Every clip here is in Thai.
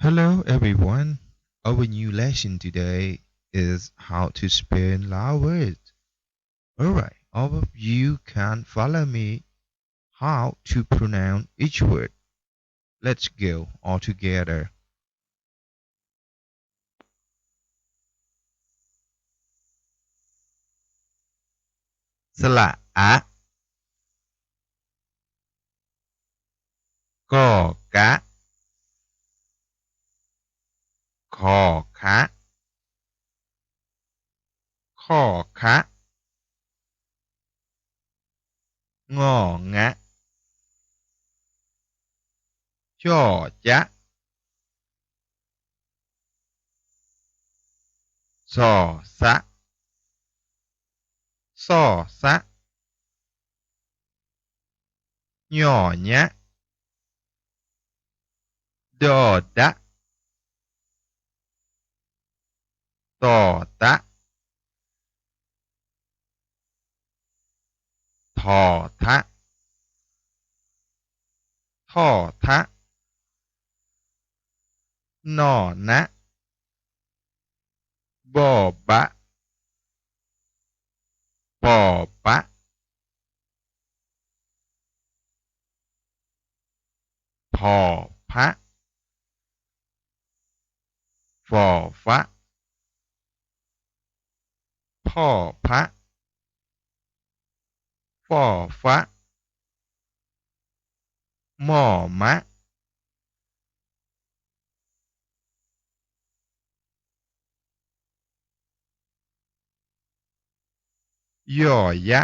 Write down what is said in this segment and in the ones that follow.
Hello everyone. Our new lesson today is how to spell long words. Alright, all of you can follow me how to pronounce each word. Let's go all together. สระอะกอกะคอคะข้อคะงองะจ่อจะสอสะซอสะย่อยะดอดะต่อตะทอทะท่อทะนอนะบอบะปอปะพอพะฟอฟะพ่อพะฟอฟะหม้อมะย่อยะ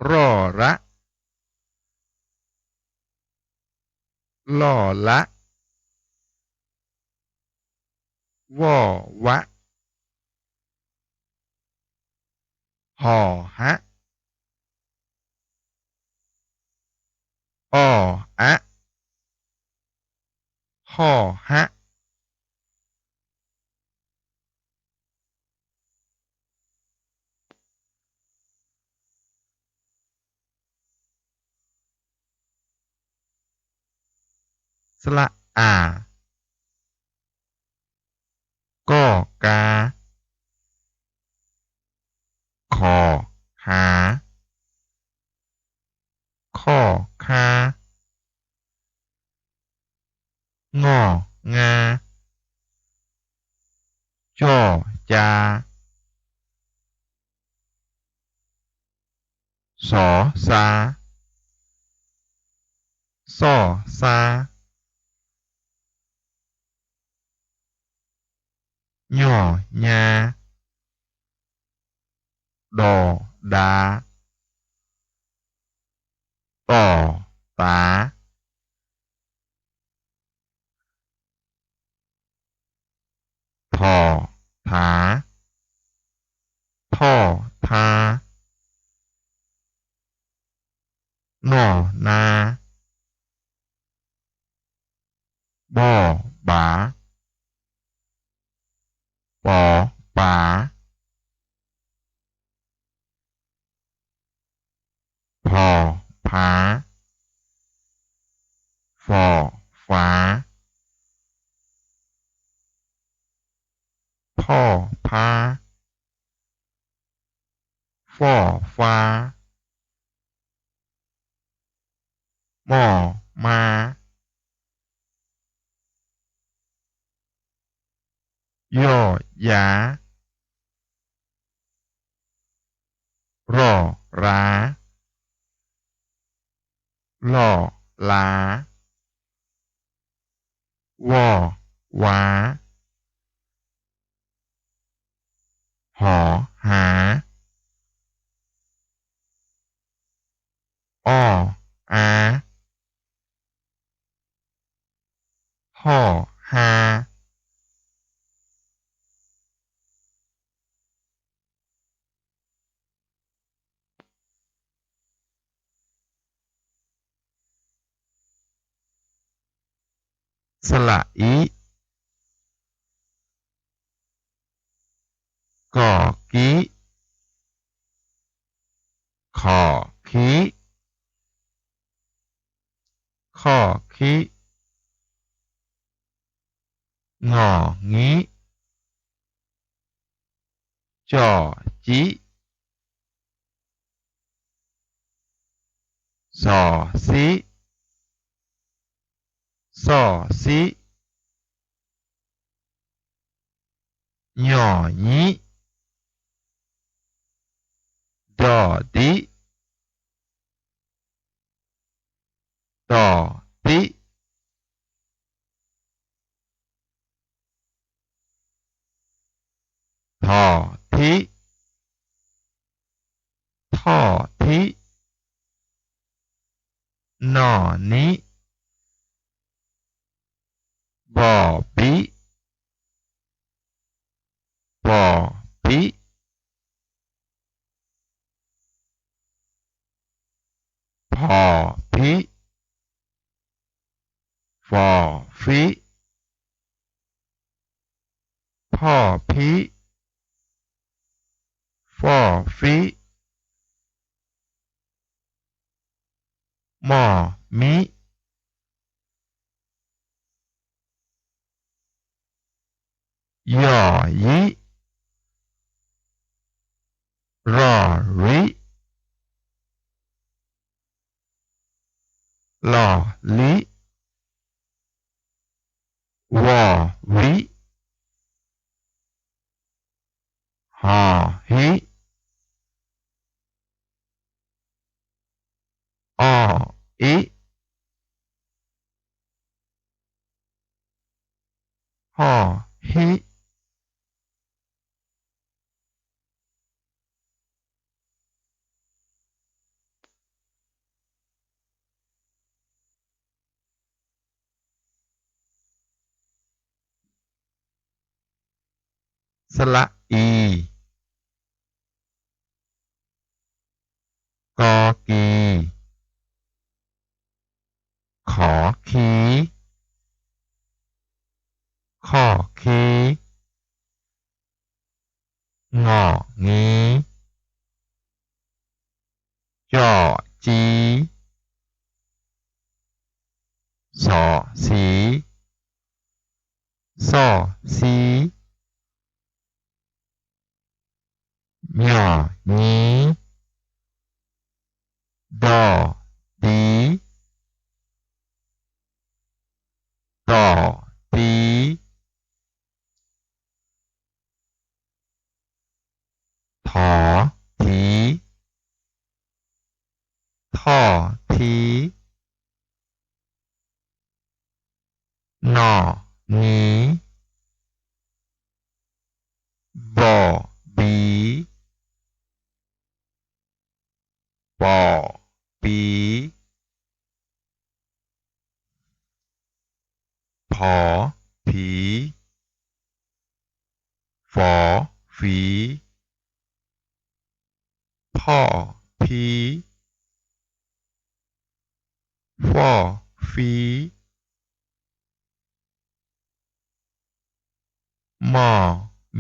รอระล่อละวอวะหอฮะออะห่อฮะสละอากอกาคอหาข้อคางองาจ่อจาสอซาซ่อซาย่อยาดอดาต่อตาทอถาท่อทานอนาบอบาปอป๋าพอผาฟอฟ้าพ่อพาฟอฟ้าหม้อมาย่อยารอราล่อลาวอวาหอหาอ้ออาห่อฮาสละอีกอกีขอขีข้อ จอจิสอสิสอสิหย่อญิดอดิดอติทอทิทอทินอนิบอบิบอบิพอพิฟอฟิพ่อพิฟอฟิหมอมิหย่อยิรอริหล่อลิวอวิหอหิอ้ออิหอหิสละอีกอกีขอคีข้อคีงองีจ่อจีสอสีสอสีหย่อนี้ดอดีดอดีถอทีท่อทีหนอนี้บอบีปอปีผอผีฝอฝีพ่อพีฟอฟีหมอ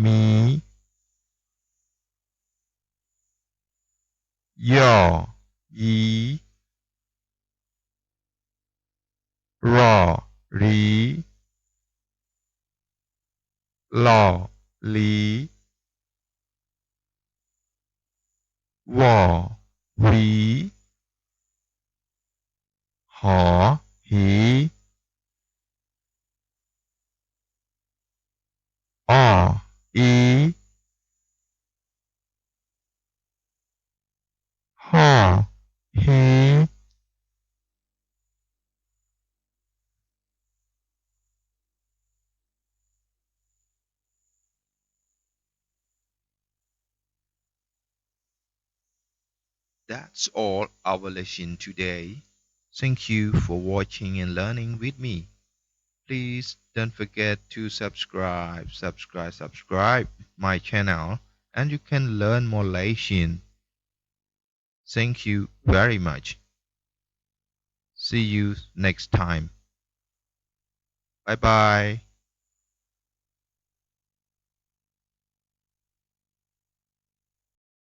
มีย่อยีรอรีหล่อลีวอหวีหอหีอ้ออีห่อฮี That's all our lesson today. Thank you for watching and learning with me. Please don't forget to subscribe my channel and you can learn more lesson. Thank you very much. See you next time. Bye bye.